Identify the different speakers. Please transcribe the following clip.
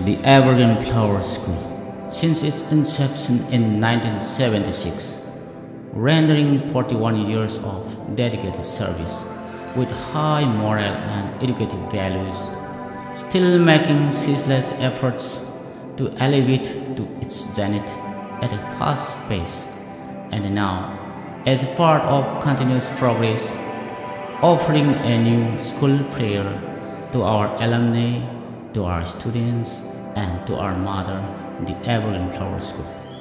Speaker 1: The Evergreen Flower School, since its inception in 1976, rendering 41 years of dedicated service with high moral and educative values, still making ceaseless efforts to elevate to its zenith at a fast pace, and now, as a part of continuous progress, offering a new school prayer to our alumni, to our students, and to our mother, the Evergreen Flower School.